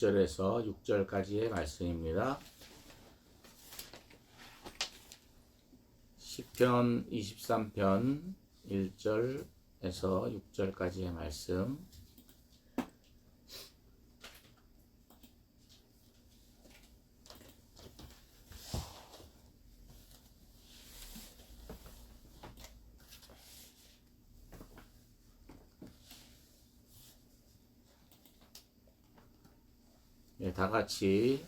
1절에서 6절까지의 말씀입니다. 시편 23편 1절에서 6절까지의 말씀. 다 같이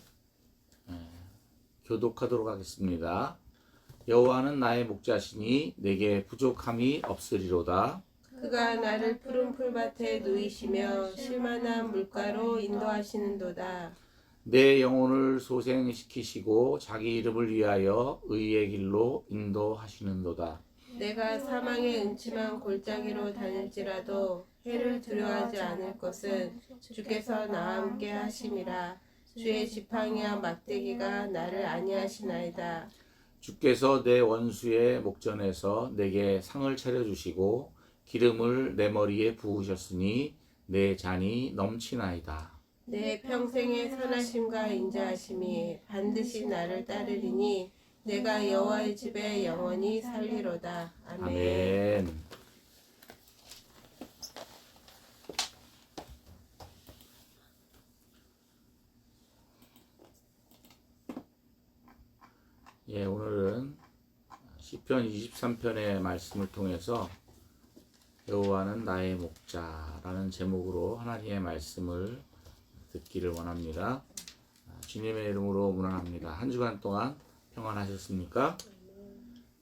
교독하도록 하겠습니다. 여호와는 나의 목자시니 내게 부족함이 없으리로다. 그가 나를 푸른 풀밭에 누이시며 쉴만한 물가로 인도하시는도다. 내 영혼을 소생시키시고 자기 이름을 위하여 의의 길로 인도하시는도다. 내가 사망의 음침한 골짜기로 다닐지라도 해를 두려워하지 않을 것은 주께서 나와 함께 하심이라. 주의 지팡이와 막대기가 나를 안위하시나이다. 주께서 내 원수의 목전에서 내게 상을 차려주시고 기름을 내 머리에 부으셨으니 내 잔이 넘치나이다. 내 평생의 선하심과 인자하심이 반드시 나를 따르리니 내가 여호와의 집에 영원히 살리로다. 아멘. 아멘. 오늘은 시편 23편의 말씀을 통해서 여호와는 나의 목자라는 제목으로 하나님의 말씀을 듣기를 원합니다. 주님의 이름으로 문안합니다. 한 주간 동안 평안하셨습니까?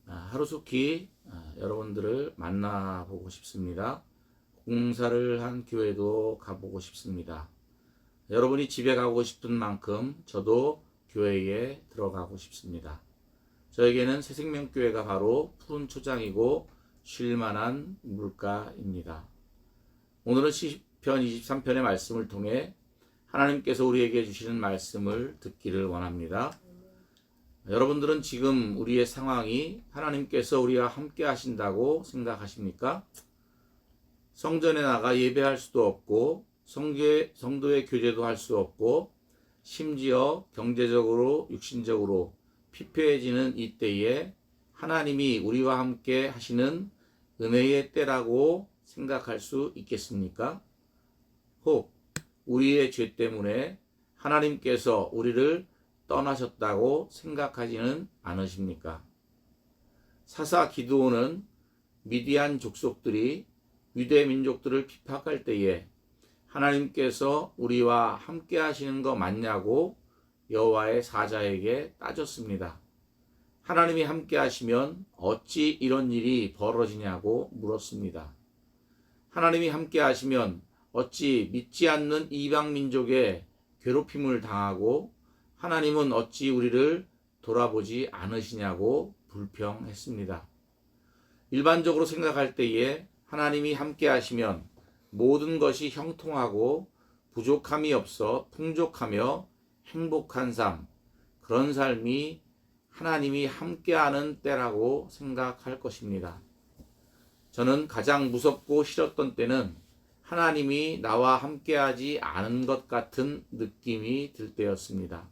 하루속히 여러분들을 만나보고 싶습니다. 공사를 한 교회도 가보고 싶습니다. 여러분이 집에 가고 싶은 만큼 저도 교회에 들어가고 싶습니다. 저에게는 새생명교회가 바로 푸른 초장이고 쉴만한 물가입니다. 오늘은 시편 23편의 말씀을 통해 하나님께서 우리에게 주시는 말씀을 듣기를 원합니다. 여러분들은 지금 우리의 상황이 하나님께서 우리와 함께 하신다고 생각하십니까? 성전에 나가 예배할 수도 없고 성도의 교제도 할 수 없고 심지어 경제적으로 육신적으로 피폐해지는 이때에 하나님이 우리와 함께 하시는 은혜의 때라고 생각할 수 있겠습니까? 혹 우리의 죄 때문에 하나님께서 우리를 떠나셨다고 생각하지는 않으십니까? 사사 기드온은 미디안 족속들이 유대 민족들을 핍박할 때에 하나님께서 우리와 함께 하시는 거 맞냐고 여호와의 사자에게 따졌습니다. 하나님이 함께 하시면 어찌 이런 일이 벌어지냐고 물었습니다. 하나님이 함께 하시면 어찌 믿지 않는 이방 민족의 괴롭힘을 당하고 하나님은 어찌 우리를 돌아보지 않으시냐고 불평했습니다. 일반적으로 생각할 때에 하나님이 함께 하시면 모든 것이 형통하고 부족함이 없어 풍족하며 행복한 삶, 그런 삶이 하나님이 함께하는 때라고 생각할 것입니다. 저는 가장 무섭고 싫었던 때는 하나님이 나와 함께하지 않은 것 같은 느낌이 들 때였습니다.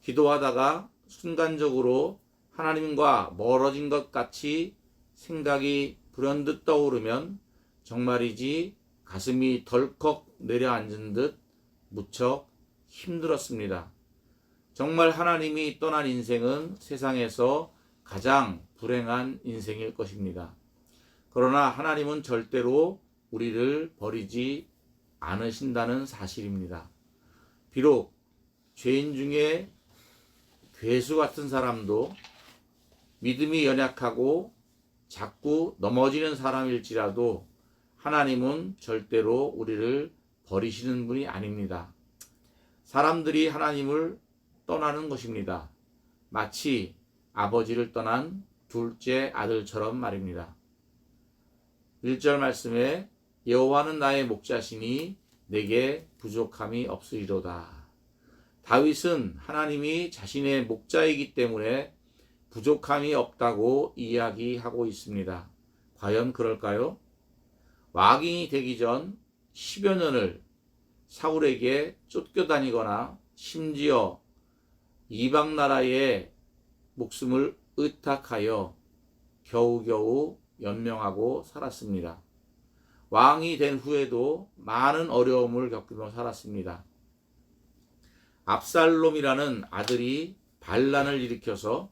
기도하다가 순간적으로 하나님과 멀어진 것 같이 생각이 불현듯 떠오르면 정말이지 가슴이 덜컥 내려앉은 듯 무척 힘들었습니다. 정말 하나님이 떠난 인생은 세상에서 가장 불행한 인생일 것입니다. 그러나 하나님은 절대로 우리를 버리지 않으신다는 사실입니다. 비록 죄인 중에 괴수 같은 사람도 믿음이 연약하고 자꾸 넘어지는 사람일지라도 하나님은 절대로 우리를 버리시는 분이 아닙니다. 사람들이 하나님을 떠나는 것입니다. 마치 아버지를 떠난 둘째 아들처럼 말입니다. 1절 말씀에 여호와는 나의 목자시니 내게 부족함이 없으리로다. 다윗은 하나님이 자신의 목자이기 때문에 부족함이 없다고 이야기하고 있습니다. 과연 그럴까요? 왕이 되기 전 10여 년을 사울에게 쫓겨다니거나 심지어 이방 나라의 목숨을 의탁하여 겨우겨우 연명하고 살았습니다. 왕이 된 후에도 많은 어려움을 겪으며 살았습니다. 압살롬이라는 아들이 반란을 일으켜서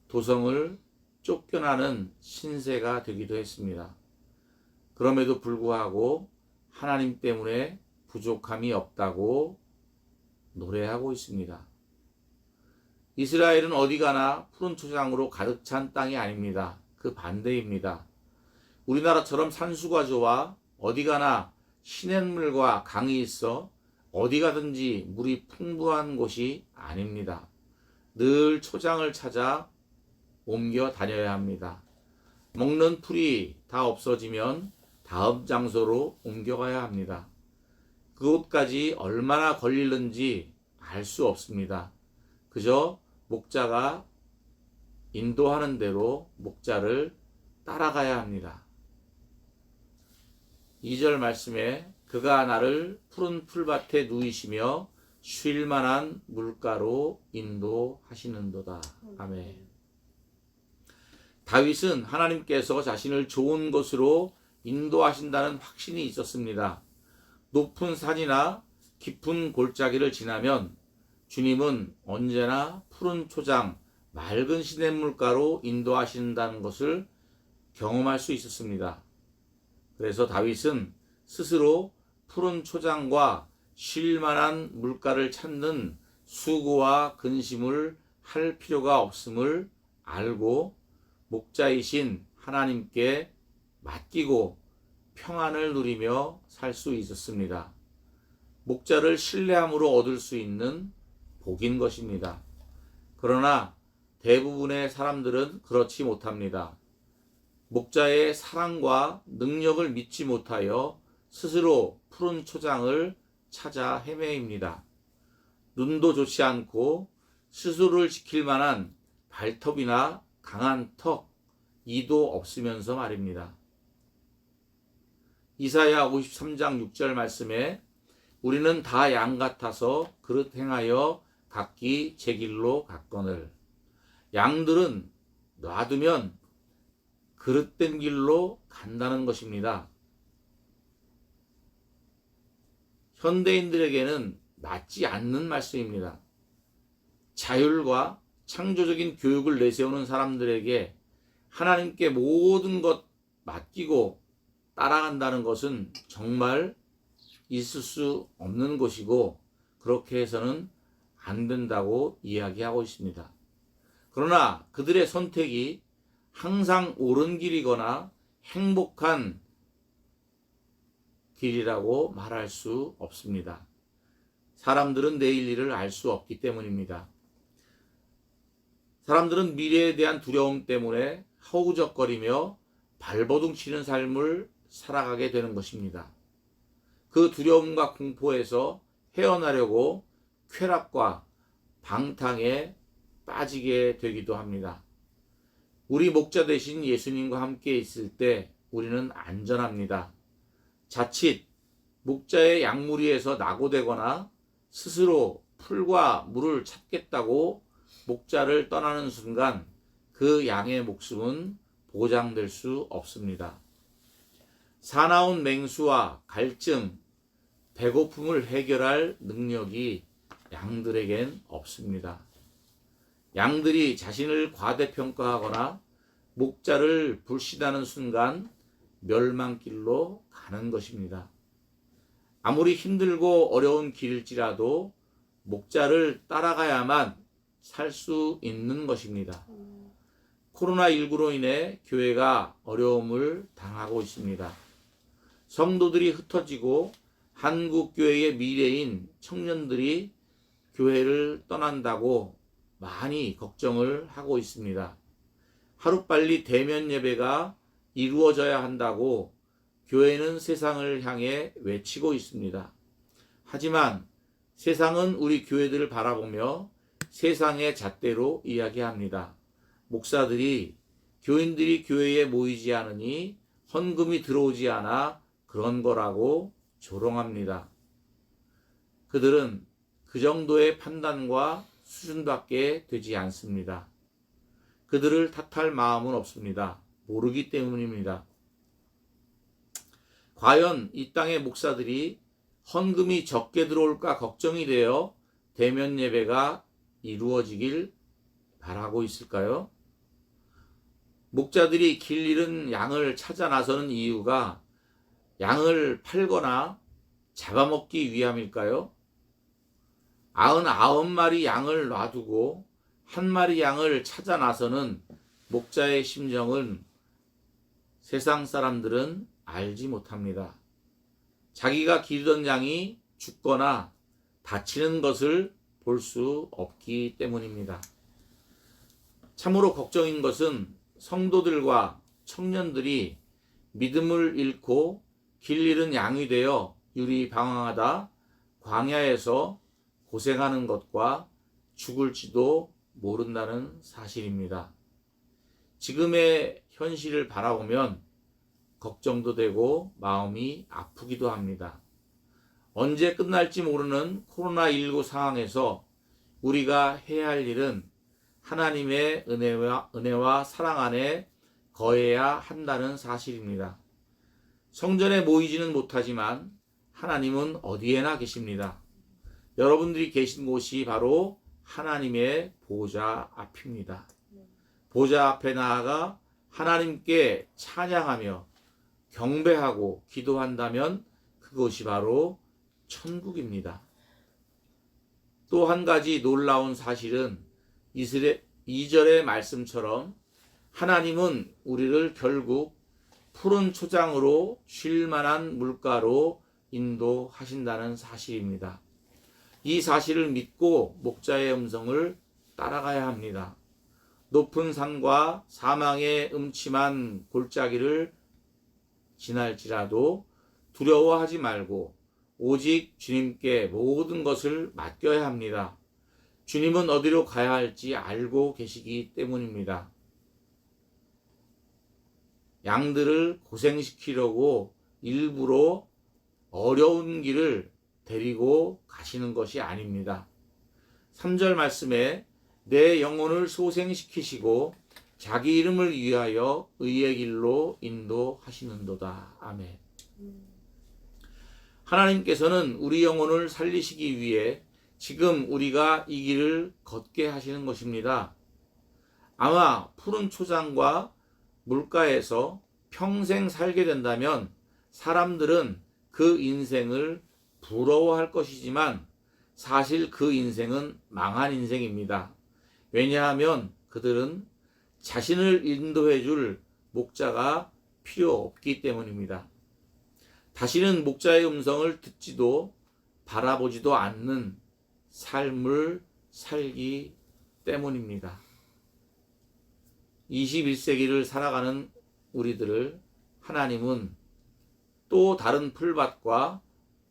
도성을 쫓겨나는 신세가 되기도 했습니다. 그럼에도 불구하고 하나님 때문에 부족함이 없다고 노래하고 있습니다. 이스라엘은 어디 가나 푸른 초장으로 가득 찬 땅이 아닙니다. 그 반대입니다. 우리나라처럼 산수가 좋아 어디 가나 시냇물과 강이 있어 어디 가든지 물이 풍부한 곳이 아닙니다. 늘 초장을 찾아 옮겨 다녀야 합니다. 먹는 풀이 다 없어지면 다음 장소로 옮겨가야 합니다. 그곳까지 얼마나 걸리는지 알 수 없습니다. 그저 목자가 인도하는 대로 목자를 따라가야 합니다. 2절 말씀에 그가 나를 푸른 풀밭에 누이시며 쉴 만한 물가로 인도하시는도다. 아멘. 다윗은 하나님께서 자신을 좋은 곳으로 인도하신다는 확신이 있었습니다. 높은 산이나 깊은 골짜기를 지나면 주님은 언제나 푸른 초장, 맑은 시냇물가로 인도하신다는 것을 경험할 수 있었습니다. 그래서 다윗은 스스로 푸른 초장과 쉴 만한 물가를 찾는 수고와 근심을 할 필요가 없음을 알고 목자이신 하나님께 맡기고 평안을 누리며 살 수 있었습니다. 목자를 신뢰함으로 얻을 수 있는 복인 것입니다. 그러나 대부분의 사람들은 그렇지 못합니다. 목자의 사랑과 능력을 믿지 못하여 스스로 푸른 초장을 찾아 헤매입니다. 눈도 좋지 않고 스스로를 지킬 만한 발톱이나 강한 턱, 이도 없으면서 말입니다. 이사야 53장 6절 말씀에 우리는 다 양 같아서 그릇 행하여 각기 제 길로 갔거늘. 양들은 놔두면 그릇된 길로 간다는 것입니다. 현대인들에게는 맞지 않는 말씀입니다. 자율과 창조적인 교육을 내세우는 사람들에게 하나님께 모든 것 맡기고 따라간다는 것은 정말 있을 수 없는 것이고 그렇게 해서는 안 된다고 이야기하고 있습니다. 그러나 그들의 선택이 항상 옳은 길이거나 행복한 길이라고 말할 수 없습니다. 사람들은 내일 일을 알 수 없기 때문입니다. 사람들은 미래에 대한 두려움 때문에 허우적거리며 발버둥 치는 삶을 살아가게 되는 것입니다. 그 두려움과 공포에서 헤어나려고 쾌락과 방탕에 빠지게 되기도 합니다. 우리 목자 되신 예수님과 함께 있을 때 우리는 안전합니다. 자칫 목자의 양무리에서 낙오되거나 스스로 풀과 물을 찾겠다고 목자를 떠나는 순간 그 양의 목숨은 보장될 수 없습니다. 사나운 맹수와 갈증, 배고픔을 해결할 능력이 양들에겐 없습니다. 양들이 자신을 과대평가하거나 목자를 불신하는 순간 멸망길로 가는 것입니다. 아무리 힘들고 어려운 길일지라도 목자를 따라가야만 살 수 있는 것입니다. 코로나19로 인해 교회가 어려움을 당하고 있습니다. 성도들이 흩어지고 한국교회의 미래인 청년들이 교회를 떠난다고 많이 걱정을 하고 있습니다. 하루빨리 대면 예배가 이루어져야 한다고 교회는 세상을 향해 외치고 있습니다. 하지만 세상은 우리 교회들을 바라보며 세상의 잣대로 이야기합니다. 목사들이 교인들이 교회에 모이지 않으니 헌금이 들어오지 않아 그런 거라고 조롱합니다. 그들은 그 정도의 판단과 수준밖에 되지 않습니다. 그들을 탓할 마음은 없습니다. 모르기 때문입니다. 과연 이 땅의 목사들이 헌금이 적게 들어올까 걱정이 되어 대면 예배가 이루어지길 바라고 있을까요? 목자들이 길 잃은 양을 찾아 나서는 이유가 양을 팔거나 잡아먹기 위함일까요? 99마리 양을 놔두고 한 마리 양을 찾아 나서는 목자의 심정은 세상 사람들은 알지 못합니다. 자기가 기르던 양이 죽거나 다치는 것을 볼 수 없기 때문입니다. 참으로 걱정인 것은 성도들과 청년들이 믿음을 잃고 길 잃은 양이 되어 유리방황하다 광야에서 고생하는 것과 죽을지도 모른다는 사실입니다. 지금의 현실을 바라보면 걱정도 되고 마음이 아프기도 합니다. 언제 끝날지 모르는 코로나19 상황에서 우리가 해야 할 일은 하나님의 은혜와 사랑 안에 거해야 한다는 사실입니다. 성전에 모이지는 못하지만 하나님은 어디에나 계십니다. 여러분들이 계신 곳이 바로 하나님의 보좌 앞입니다. 보좌 앞에 나아가 하나님께 찬양하며 경배하고 기도한다면 그것이 바로 천국입니다. 또 한 가지 놀라운 사실은 2절의 말씀처럼 하나님은 우리를 결국 푸른 초장으로 쉴 만한 물가로 인도하신다는 사실입니다. 이 사실을 믿고 목자의 음성을 따라가야 합니다. 높은 산과 사망의 음침한 골짜기를 지날지라도 두려워하지 말고 오직 주님께 모든 것을 맡겨야 합니다. 주님은 어디로 가야 할지 알고 계시기 때문입니다. 양들을 고생시키려고 일부러 어려운 길을 데리고 가시는 것이 아닙니다. 3절 말씀에 내 영혼을 소생시키시고 자기 이름을 위하여 의의 길로 인도하시는도다. 아멘. 하나님께서는 우리 영혼을 살리시기 위해 지금 우리가 이 길을 걷게 하시는 것입니다. 아마 푸른 초장과 물가에서 평생 살게 된다면 사람들은 그 인생을 부러워할 것이지만 사실 그 인생은 망한 인생입니다. 왜냐하면 그들은 자신을 인도해 줄 목자가 필요 없기 때문입니다. 다시는 목자의 음성을 듣지도 바라보지도 않는 삶을 살기 때문입니다. 21세기를 살아가는 우리들을 하나님은 또 다른 풀밭과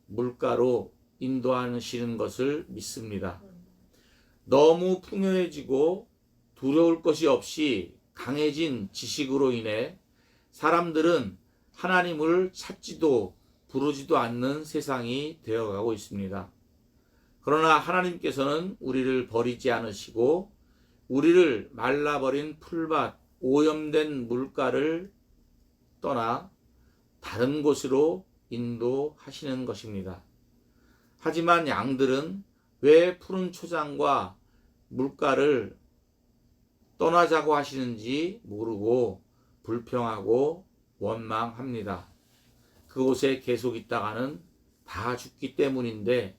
물가로 인도하시는 것을 믿습니다. 너무 풍요해지고 두려울 것이 없이 강해진 지식으로 인해 사람들은 하나님을 찾지도 부르지도 않는 세상이 되어가고 있습니다. 그러나 하나님께서는 우리를 버리지 않으시고 우리를 말라버린 풀밭, 오염된 물가를 떠나 다른 곳으로 인도하시는 것입니다. 하지만 양들은 왜 푸른 초장과 물가를 떠나자고 하시는지 모르고 불평하고 원망합니다. 그곳에 계속 있다가는 다 죽기 때문인데,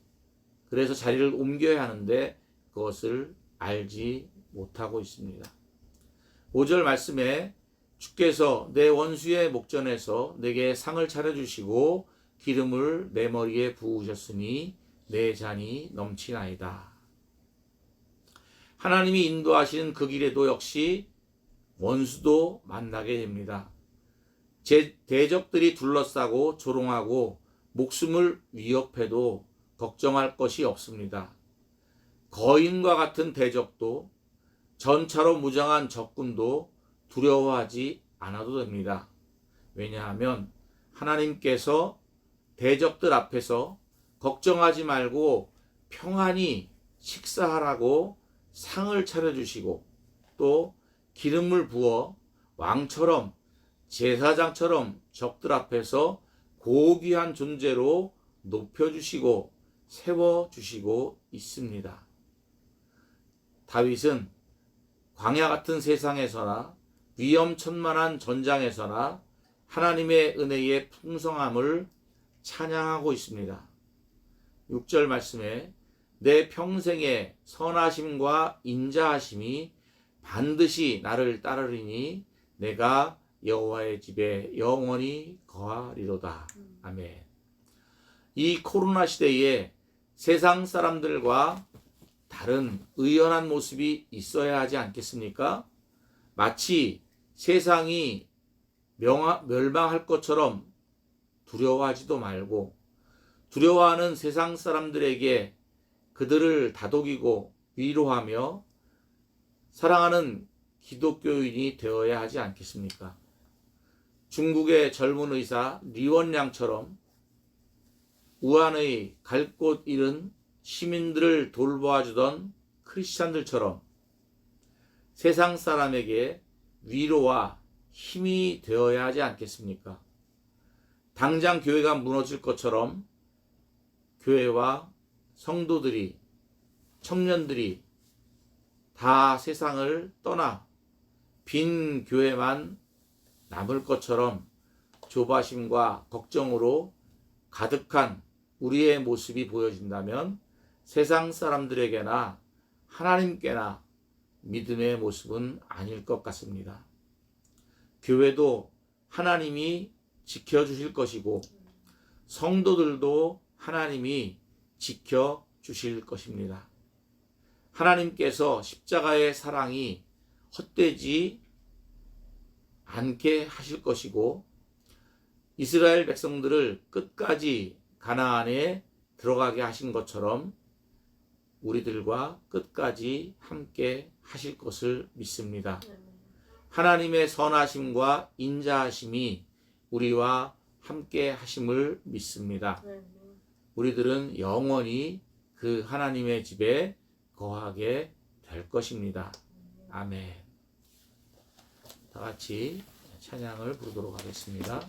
그래서 자리를 옮겨야 하는데 그것을 알지 못하고 있습니다. 5절 말씀에 주께서 내 원수의 목전에서 내게 상을 차려주시고 기름을 내 머리에 부으셨으니 내 잔이 넘치나이다. 하나님이 인도하시는 그 길에도 역시 원수도 만나게 됩니다. 제 대적들이 둘러싸고 조롱하고 목숨을 위협해도 걱정할 것이 없습니다. 거인과 같은 대적도 전차로 무장한 적군도 두려워하지 않아도 됩니다. 왜냐하면 하나님께서 대적들 앞에서 걱정하지 말고 평안히 식사하라고 상을 차려주시고 또 기름을 부어 왕처럼 제사장처럼 적들 앞에서 고귀한 존재로 높여주시고 세워주시고 있습니다. 다윗은 광야 같은 세상에서나 위험천만한 전장에서나 하나님의 은혜의 풍성함을 찬양하고 있습니다. 6절 말씀에 내 평생의 선하심과 인자하심이 반드시 나를 따르리니 내가 여호와의 집에 영원히 거하리로다. 아멘. 이 코로나 시대에 세상 사람들과 다른 의연한 모습이 있어야 하지 않겠습니까? 마치 세상이 멸망할 것처럼 두려워하지도 말고 두려워하는 세상 사람들에게 그들을 다독이고 위로하며 사랑하는 기독교인이 되어야 하지 않겠습니까? 중국의 젊은 의사 리원량처럼 우한의 갈 곳 잃은 시민들을 돌보아주던 크리스찬들처럼 세상 사람에게 위로와 힘이 되어야 하지 않겠습니까? 당장 교회가 무너질 것처럼 교회와 성도들이, 청년들이 다 세상을 떠나 빈 교회만 남을 것처럼 조바심과 걱정으로 가득한 우리의 모습이 보여진다면 세상 사람들에게나 하나님께나 믿음의 모습은 아닐 것 같습니다. 교회도 하나님이 지켜주실 것이고 성도들도 하나님이 지켜주실 것입니다. 하나님께서 십자가의 사랑이 헛되지 않게 하실 것이고 이스라엘 백성들을 끝까지 가나안에 들어가게 하신 것처럼 우리들과 끝까지 함께 하실 것을 믿습니다. 하나님의 선하심과 인자하심이 우리와 함께 하심을 믿습니다. 우리들은 영원히 그 하나님의 집에 거하게 될 것입니다. 아멘. 다 같이 찬양을 부르도록 하겠습니다.